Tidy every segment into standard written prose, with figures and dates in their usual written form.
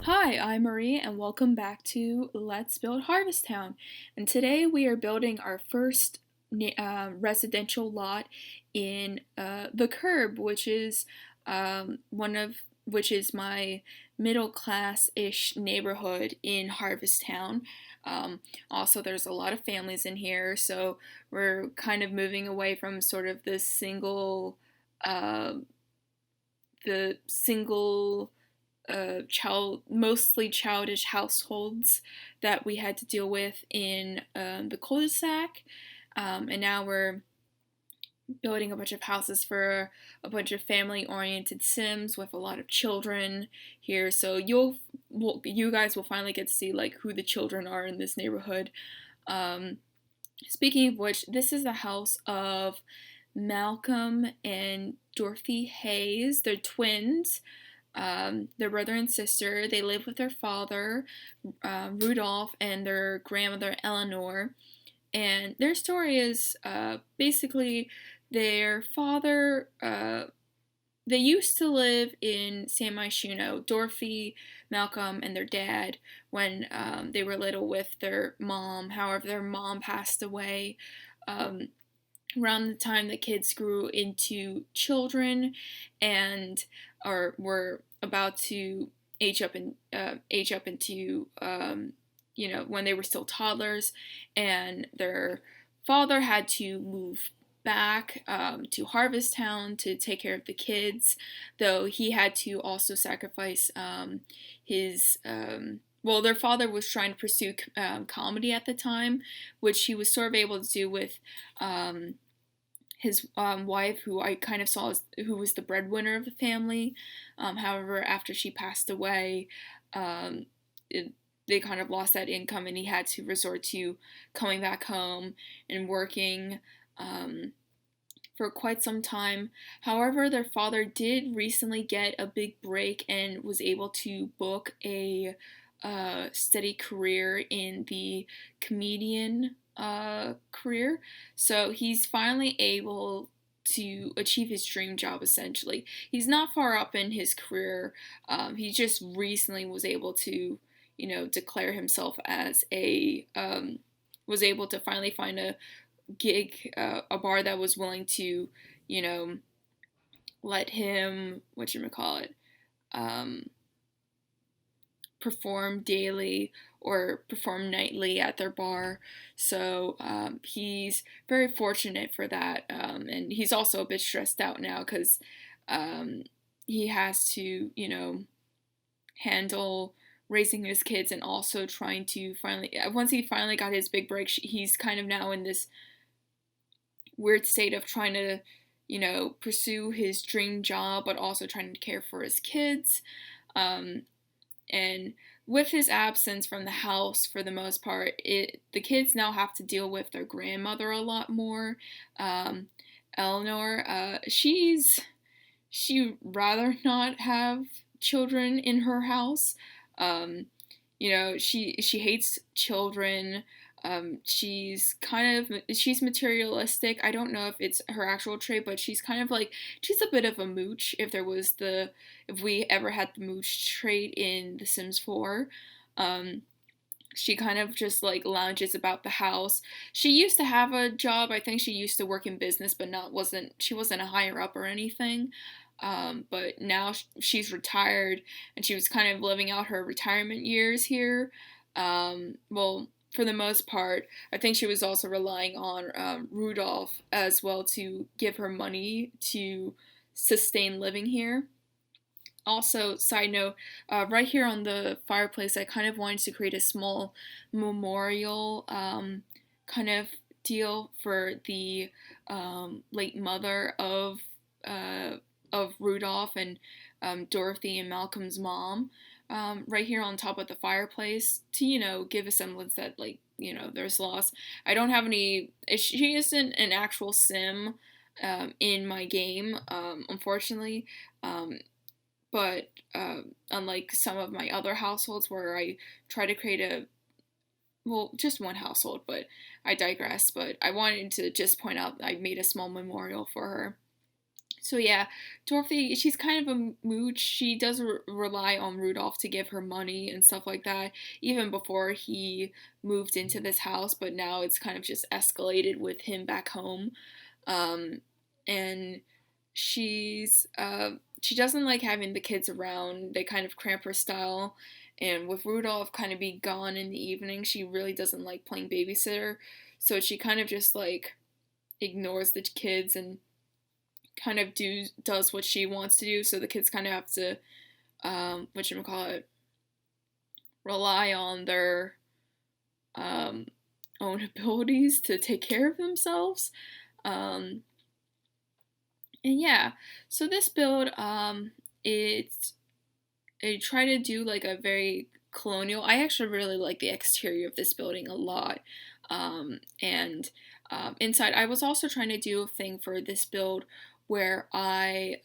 Hi, I'm Marie, and welcome back to Let's Build Harvestowne. And today we are building our first residential lot in the Curb, which is which is my middle class-ish neighborhood in Harvestowne. Also, there's a lot of families in here, so we're kind of moving away from sort of uh, the single mostly childish households that we had to deal with in the cul-de-sac, and now we're building a bunch of houses for a bunch of family-oriented Sims with a lot of children here. So you guys will finally get to see like who the children are in this neighborhood. Um, Speaking of which, this is the house of Malcolm and Dorothy Hayes. They're twins. Their brother and sister. They live with their father, Rudolph, and their grandmother, Eleanor. And their story is basically their father. They used to live in San Myshuno, Dorothy, Malcolm, and their dad when they were little with their mom. However, their mom passed away um, around the time the kids grew into children and or were about to age up into when they were still toddlers, and their father had to move back to Harvesttown to take care of the kids, though he had to also sacrifice his well, their father was trying to pursue comedy at the time, which he was sort of able to do with his wife, who I kind of saw as who was the breadwinner of the family. However, after she passed away, um, they kind of lost that income, and he had to resort to coming back home and working for quite some time. However, their father did recently get a big break and was able to book a steady career in the comedian career. So he's finally able to achieve his dream job essentially. He's not far up in his career. He just recently was able to, declare himself as was able to finally find a gig, a bar that was willing to, you know, let him, whatchamacallit, um, perform daily or perform nightly at their bar. So he's very fortunate for that. And he's also a bit stressed out now because um, he has to, handle raising his kids and also trying to finally, once he finally got his big break, he's kind of now in this weird state of trying to, pursue his dream job, but also trying to care for his kids. Um, and with his absence from the house for the most part, the kids now have to deal with their grandmother a lot more. Um, Eleanor, she rather not have children in her house. Um, she hates children. She's materialistic. I don't know if it's her actual trait, but she's kind of like she's a bit of a mooch. If we ever had the mooch trait in The Sims 4, um, she kind of just like lounges about the house. She used to have a job. I think she used to work in business, but she wasn't a higher up or anything. But now she's retired, and she was kind of living out her retirement years here. Well, for the most part, I think she was also relying on Rudolph as well to give her money to sustain living here. Also, side note, right here on the fireplace, I kind of wanted to create a small memorial kind of deal for the late mother of Rudolph and Dorothy and Malcolm's mom, right here on top of the fireplace to, give a semblance that, like, there's loss. I don't have any. She isn't an actual sim in my game, unfortunately. But unlike some of my other households where I try to create just one household, but I digress. But I wanted to just point out that I made a small memorial for her. So yeah, Dorothy, she's kind of a mooch. She does rely on Rudolph to give her money and stuff like that, even before he moved into this house. But now it's kind of just escalated with him back home, um, and she doesn't like having the kids around. They kind of cramp her style, and with Rudolph kind of be gone in the evening, she really doesn't like playing babysitter. So she kind of just like ignores the kids and kind of does what she wants to do. So the kids kind of have to whatchamacallit, rely on their um, own abilities to take care of themselves. Um, and yeah, so this build, it tried to do like a very colonial. I actually really like the exterior of this building a lot. And inside, I was also trying to do a thing for this build where I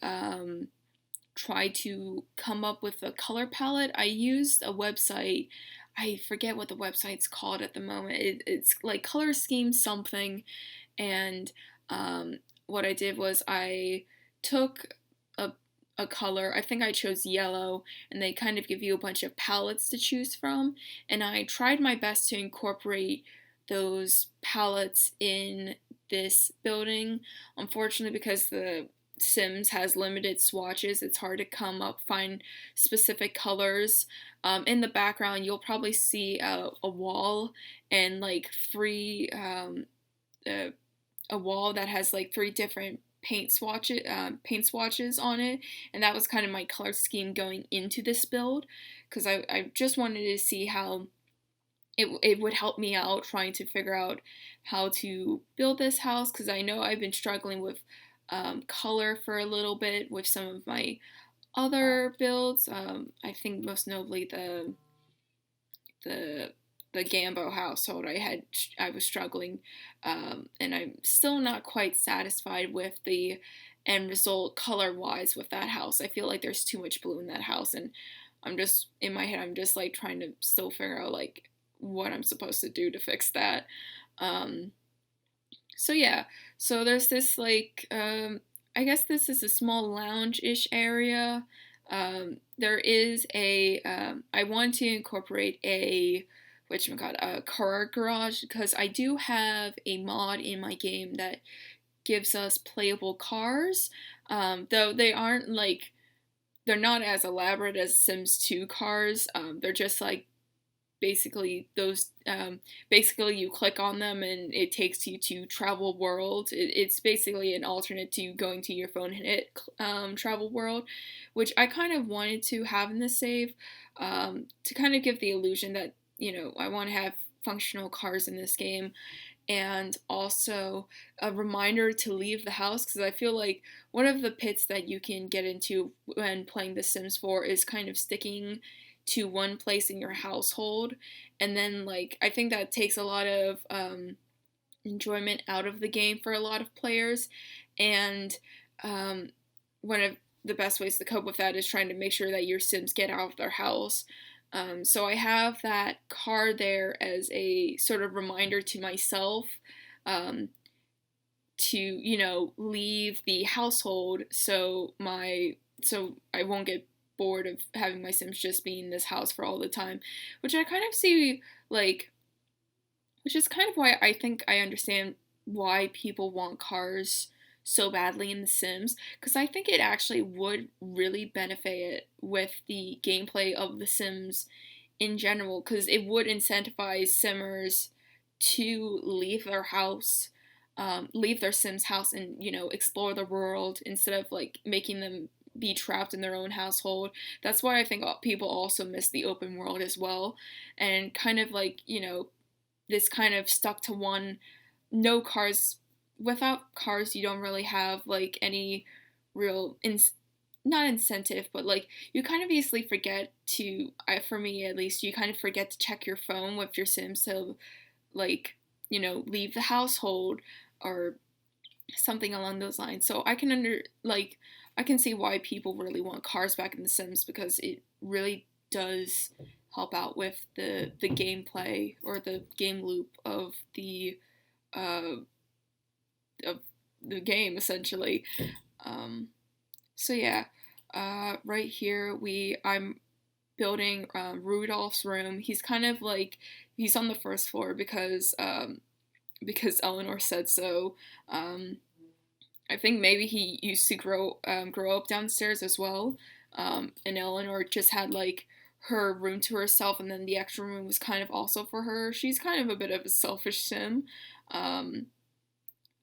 tried to come up with a color palette. I used a website. I forget what the website's called at the moment. It's like color scheme something, and what I did was I took a, a color. I think I chose yellow, and they kind of give you a bunch of palettes to choose from, and I tried my best to incorporate those palettes in this building. Unfortunately, because the Sims has limited swatches, it's hard to find specific colors. In the background, you'll probably see a wall and like uh, a wall that has like three different paint swatches on it, and that was kind of my color scheme going into this build, because I just wanted to see how it would help me out trying to figure out how to build this house, because I know I've been struggling with color for a little bit with some of my other builds. I think most notably the the Gambo household. I was struggling, and I'm still not quite satisfied with the end result color wise with that house. I feel like there's too much blue in that house, and I'm just in my head. I'm just like trying to still figure out like what I'm supposed to do to fix that. Um, so yeah, so there's this like I guess this is a small lounge-ish area. There is I want to incorporate a whatchamacallit, a car garage, because I do have a mod in my game that gives us playable cars. Though they're not as elaborate as Sims 2 cars. They're just like basically you click on them and it takes you to travel world. It's basically an alternate to going to your phone and hit travel world, which I kind of wanted to have in the save, to kind of give the illusion that I want to have functional cars in this game, and also a reminder to leave the house, because I feel like one of the pits that you can get into when playing The Sims 4 is kind of sticking to one place in your household, and then like I think that takes a lot of enjoyment out of the game for a lot of players, and one of the best ways to cope with that is trying to make sure that your Sims get out of their house. So I have that card there as a sort of reminder to myself, to leave the household, so I won't get bored of having my Sims just be in this house for all the time, which I kind of see like, which is kind of why I think I understand why people want cars so badly in The Sims, because I think it actually would really benefit with the gameplay of The Sims in general, because it would incentivize Simmers to leave their house, leave their Sims house, and explore the world instead of like making them be trapped in their own household. That's why I think people also miss the open world as well, and kind of like this kind of stuck to one, no cars. Without cars, you don't really have like any real not incentive, but like you kind of easily forget to, for me at least, you kind of forget to check your phone with your Sims to like leave the household or something along those lines. So I can see why people really want cars back in The Sims, because it really does help out with the gameplay or the game loop uh, of the game essentially. Um, so yeah, right here I'm building Rudolph's room. He's kind of like he's on the first floor because Eleanor said so. Um, I think maybe he used to grow up downstairs as well. And Eleanor just had like her room to herself, and then the extra room was kind of also for her. She's kind of a bit of a selfish sim. Um,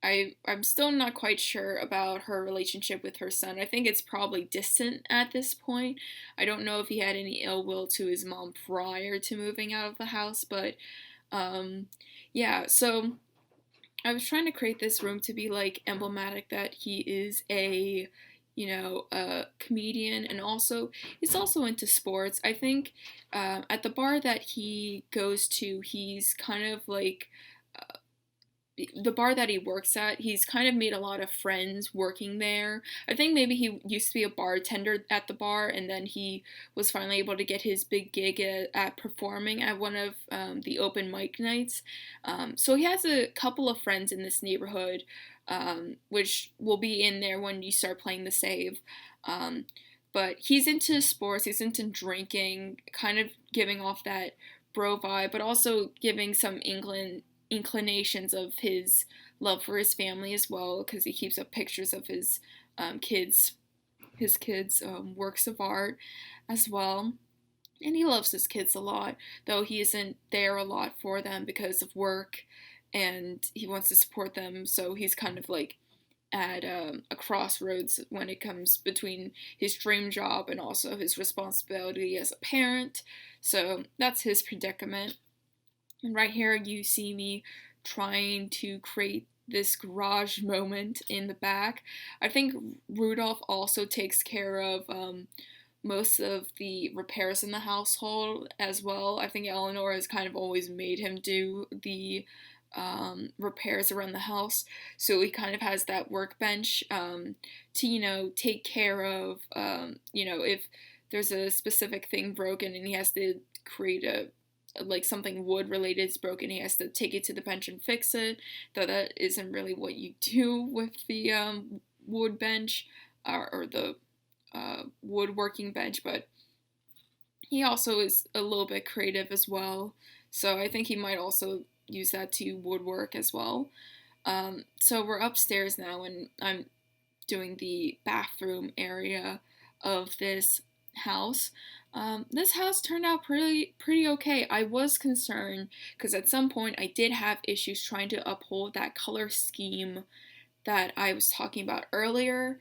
I'm still not quite sure about her relationship with her son. I think it's probably distant at this point. I don't know if he had any ill will to his mom prior to moving out of the house, but um, yeah. So I was trying to create this room to be like emblematic that he is a comedian, and also he's also into sports. I think at the bar that he goes to, he's kind of like the bar that he works at, he's kind of made a lot of friends working there. I think maybe he used to be a bartender at the bar, and then he was finally able to get his big gig at performing at one of the open mic nights. So he has a couple of friends in this neighborhood, which will be in there when you start playing the save. Um, but he's into sports, he's into drinking, kind of giving off that bro vibe, but also giving some inclinations of his love for his family as well, because he keeps up pictures of um, kids kids works of art as well. And he loves his kids a lot, though he isn't there a lot for them because of work, and he wants to support them, so he's kind of like at a crossroads when it comes between his dream job and also his responsibility as a parent. So that's his predicament. And right here, you see me trying to create this garage moment in the back. I think Rudolph also takes care of most of the repairs in the household as well. I think Eleanor has kind of always made him do the repairs around the house. So he kind of has that workbench to, take care of, if there's a specific thing broken and he has to create like something wood related is broken, he has to take it to the bench and fix it. Though that isn't really what you do with the wood bench or the woodworking bench, but he also is a little bit creative as well. So I think he might also use that to woodwork as well. So we're upstairs now, and I'm doing the bathroom area of this house. This house turned out pretty okay. I was concerned because at some point I did have issues trying to uphold that color scheme that I was talking about earlier,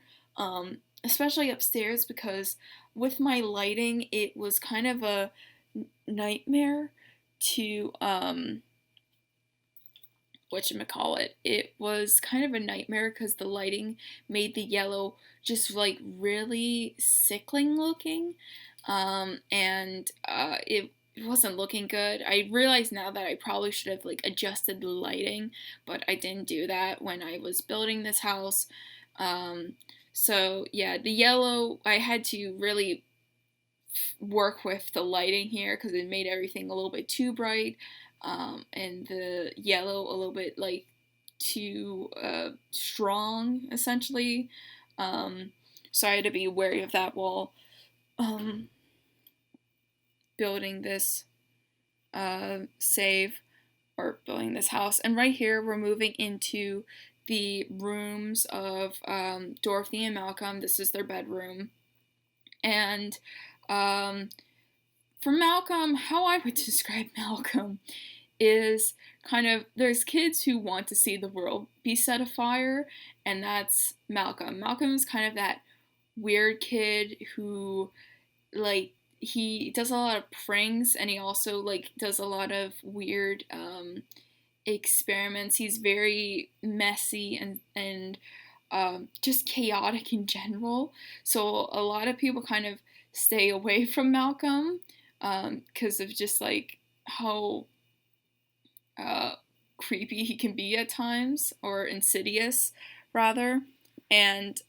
especially upstairs, because with my lighting it was kind of a nightmare to whatchamacallit. It was kind of a nightmare because the lighting made the yellow just like really sickling looking. It wasn't looking good. I realize now that I probably should have like adjusted the lighting, but I didn't do that when I was building this house. Um, so yeah, the yellow, I had to really work with the lighting here because it made everything a little bit too bright, and the yellow a little bit like too strong, essentially. So I had to be wary of that while um, building this save or building this house. And right here, we're moving into the rooms of Dorothy and Malcolm. This is their bedroom. And um, for Malcolm, how I would describe Malcolm is kind of there's kids who want to see the world be set afire, and that's Malcolm. Malcolm is kind of that weird kid who like he does a lot of pranks, and he also like does a lot of weird experiments. He's very messy and just chaotic in general. So a lot of people kind of stay away from Malcolm because of just like how uh, creepy he can be at times, or insidious, rather. And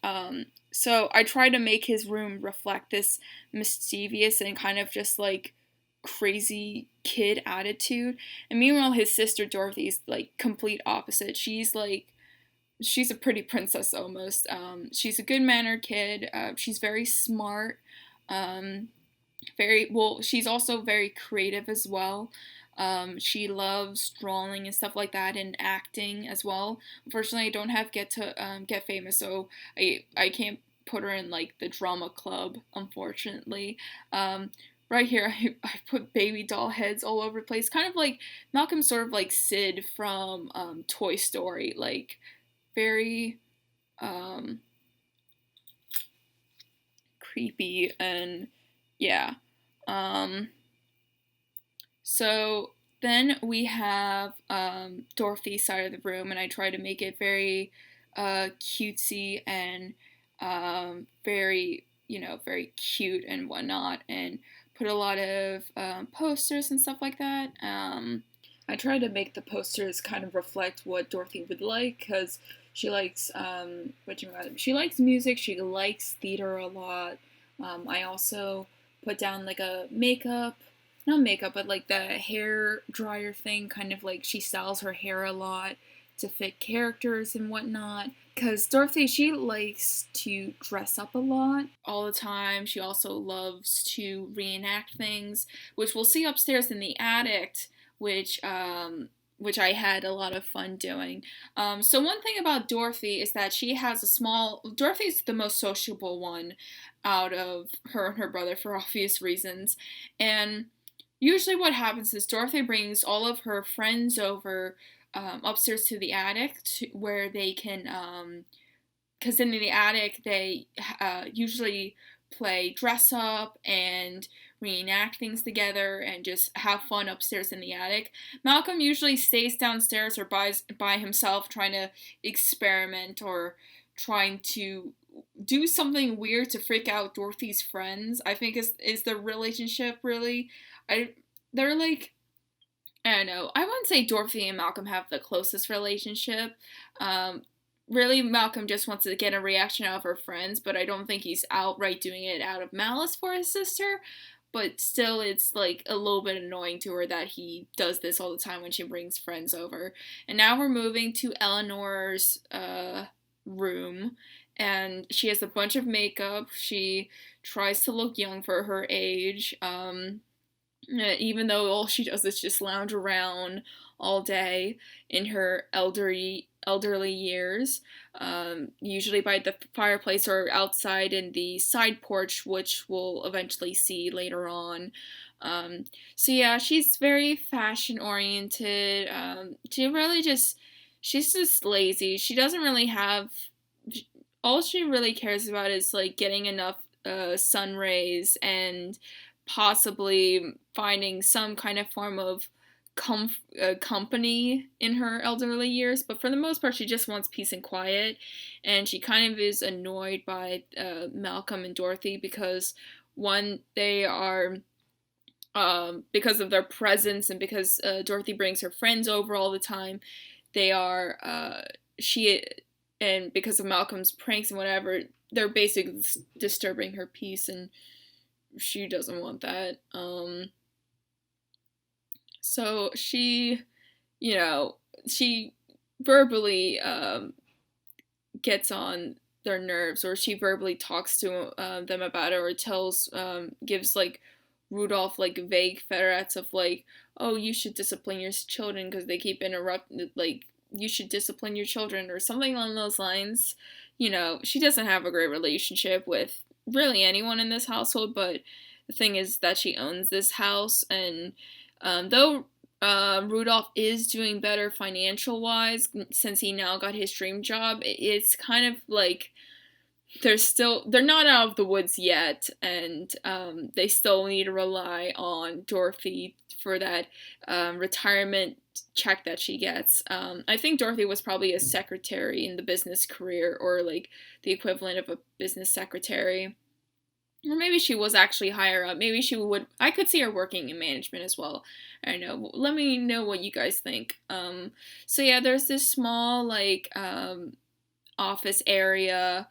so I try to make his room reflect this mischievous and kind of just like crazy kid attitude. And meanwhile, his sister Dorothy is like complete opposite. She's like she's a pretty princess almost. She's a good mannered kid. She's very smart. Um, very well. She's also very creative as well. She loves drawing and stuff like that, and acting as well. Unfortunately, I don't have get famous, so I can't put her in like the drama club. Unfortunately, um, right here I put baby doll heads all over the place, kind of like Malcolm, sort of like Sid from Toy Story, like very um, creepy and yeah. Um, So then we have Dorothy's side of the room, and I try to make it very cutesy and very, very cute and whatnot, and put a lot of posters and stuff like that. I try to make the posters kind of reflect what Dorothy would like, because she likes she likes music, she likes theater a lot. I also put down like a makeup, not makeup, but like the hair dryer thing, kind of like she styles her hair a lot to fit characters and whatnot. Because Dorothy, she likes to dress up a lot all the time. She also loves to reenact things, which we'll see upstairs in the attic, which which I had a lot of fun doing. So one thing about Dorothy is that she has a small. Dorothy's the most sociable one out of her and her brother for obvious reasons, and usually what happens is Dorothy brings all of her friends over upstairs to the attic where they can, because in the attic they usually play dress up and reenact things together and just have fun upstairs in the attic. Malcolm usually stays downstairs or by himself trying to experiment or trying to do something weird to freak out Dorothy's friends. I think is the relationship really. I they're like, I don't know. I wouldn't say Dorothy and Malcolm have the closest relationship. Um, really, Malcolm just wants to get a reaction out of her friends, but I don't think he's outright doing it out of malice for his sister. But still, it's like a little bit annoying to her that he does this all the time when she brings friends over. And now we're moving to Eleanor's room, and she has a bunch of makeup. She tries to look young for her age. Even though all she does is just lounge around all day in her elderly years, usually by the fireplace or outside in the side porch, which we'll eventually see later on. So yeah, she's very fashion oriented. She's just lazy. She doesn't really have. All she really cares about is like getting enough sun rays and possibly finding some kind of form of company in her elderly years, but for the most part, she just wants peace and quiet. And she kind of is annoyed by Malcolm and Dorothy because, one, they are. Because of their presence and because Dorothy brings her friends over all the time, they are she and because of Malcolm's pranks and whatever, they're basically disturbing her peace, and she doesn't want that. So she, she verbally gets on their nerves, or she verbally talks to them about it, or gives like Rudolph like vague threats of like, oh, you should discipline your children because they keep interrupting, like, you should discipline your children, or something along those lines. She doesn't have a great relationship with really anyone in this household, but the thing is that she owns this house, and though Rudolph is doing better financial wise since he now got his dream job, it's kind of like they're not out of the woods yet, and they still need to rely on Dorothy for that retirement check that she gets. I think Dorothy was probably a secretary in the business career, or like the equivalent of a business secretary. Or maybe she was actually higher up. Maybe she would. I could see her working in management as well. I don't know. Let me know what you guys think. So yeah, there's this small like office area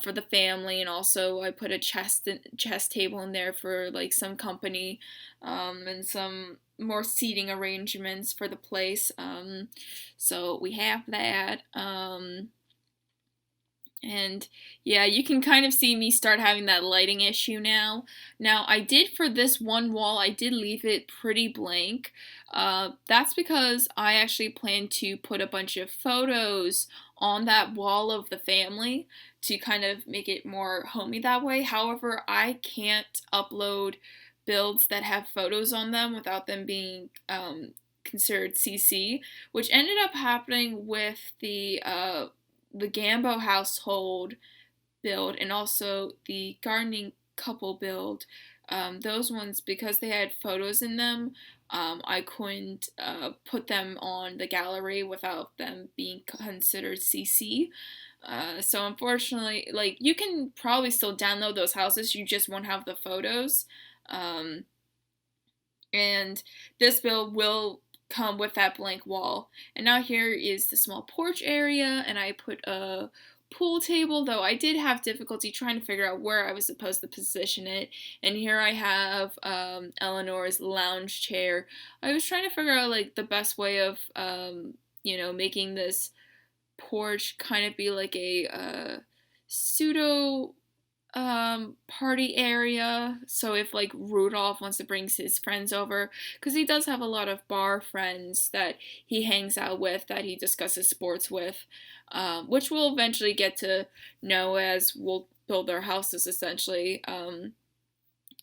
for the family, and also I put a chess table in there for like some company, and some more seating arrangements for the place. So we have that. And yeah, you can kind of see me start having that lighting issue now. Now, I did for this one wall, I did leave it pretty blank. That's because I actually plan to put a bunch of photos on that wall of the family to kind of make it more homey that way. However, I can't upload builds that have photos on them without them being considered CC, which ended up happening with the Gambo household build and also the gardening couple build. Those ones, because they had photos in them, I couldn't put them on the gallery without them being considered CC. So unfortunately, like, you can probably still download those houses, you just won't have the photos. Um, and this build will come with that blank wall. And now here is the small porch area, and I put a pool table, though I did have difficulty trying to figure out where I was supposed to position it. And here I have Eleanor's lounge chair. I was trying to figure out like the best way of making this porch kind of be like a pseudo party area. So if like Rudolph wants to bring his friends over, because he does have a lot of bar friends that he hangs out with, that he discusses sports with, which we'll eventually get to know as we'll build our houses essentially.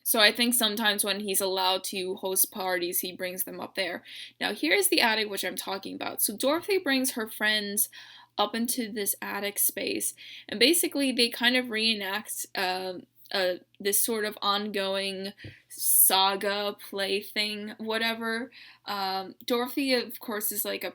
So I think sometimes when he's allowed to host parties, he brings them up there. Now here's the attic which I'm talking about. So Dorothy brings her friends up into this attic space, and basically they kind of reenact this sort of ongoing saga play thing, whatever. Dorothy, of course, is like a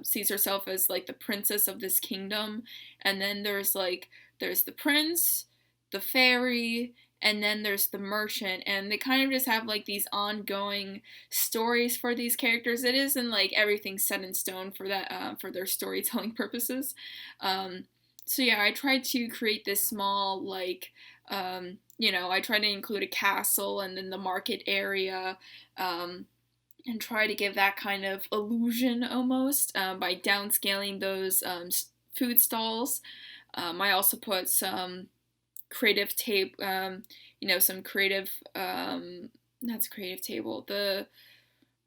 sees herself as like the princess of this kingdom, and then there's the prince, the fairy, and then there's the merchant, and they kind of just have like these ongoing stories for these characters. It isn't like everything set in stone for that for their storytelling purposes. So yeah, I tried to create this small like I tried to include a castle and then the market area. And try to give that kind of illusion almost by downscaling those food stalls. I also put some creative tape, some creative, that's creative table, the,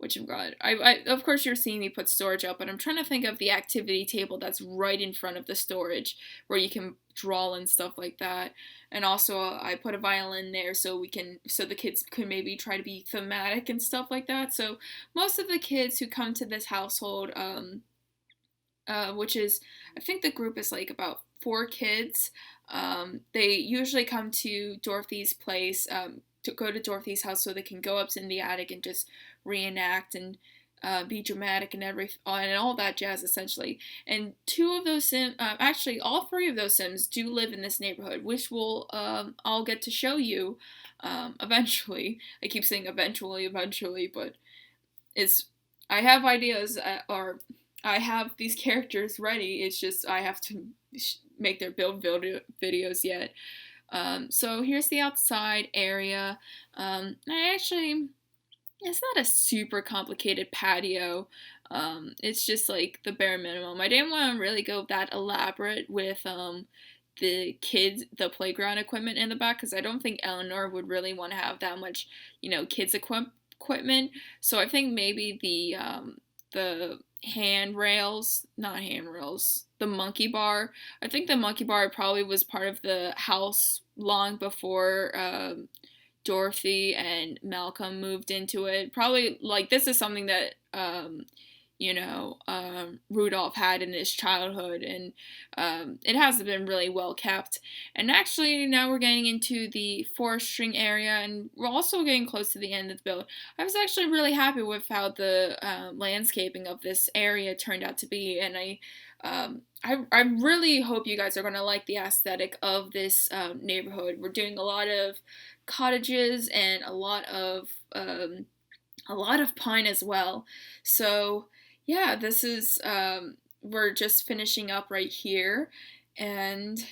whatchamacallit, I of course you're seeing me put storage up, but I'm trying to think of the activity table that's right in front of the storage, where you can draw and stuff like that. And also I put a violin there so the kids could maybe try to be thematic and stuff like that. So most of the kids who come to this household, which is, I think the group is like about 4 kids. They usually come to Dorothy's place, to go to Dorothy's house so they can go up in the attic and just reenact and be dramatic and all that jazz essentially. And 2 of those Sims, actually all 3 of those Sims do live in this neighborhood, which I'll get to show you eventually. I keep saying eventually, but I have ideas, or I have these characters ready. It's just I have to make their build videos yet. So here's the outside area. It's not a super complicated patio. It's just like the bare minimum. I didn't want to really go that elaborate with the playground equipment in the back, because I don't think Eleanor would really want to have that much, kids equipment. So I think maybe the the monkey bar. I think the monkey bar probably was part of the house long before Dorothy and Malcolm moved into it. Probably, like, this is something that Rudolph had in his childhood, and it hasn't been really well kept. And actually, now we're getting into the 4-string area, and we're also getting close to the end of the build. I was actually really happy with how the landscaping of this area turned out to be, and I really hope you guys are going to like the aesthetic of this neighborhood. We're doing a lot of cottages and a lot of pine as well. So yeah, this is we're just finishing up right here, and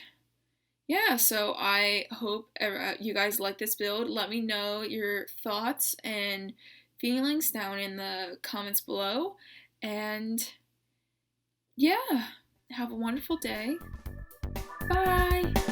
yeah, so I hope you guys like this build. Let me know your thoughts and feelings down in the comments below, and yeah, have a wonderful day. Bye!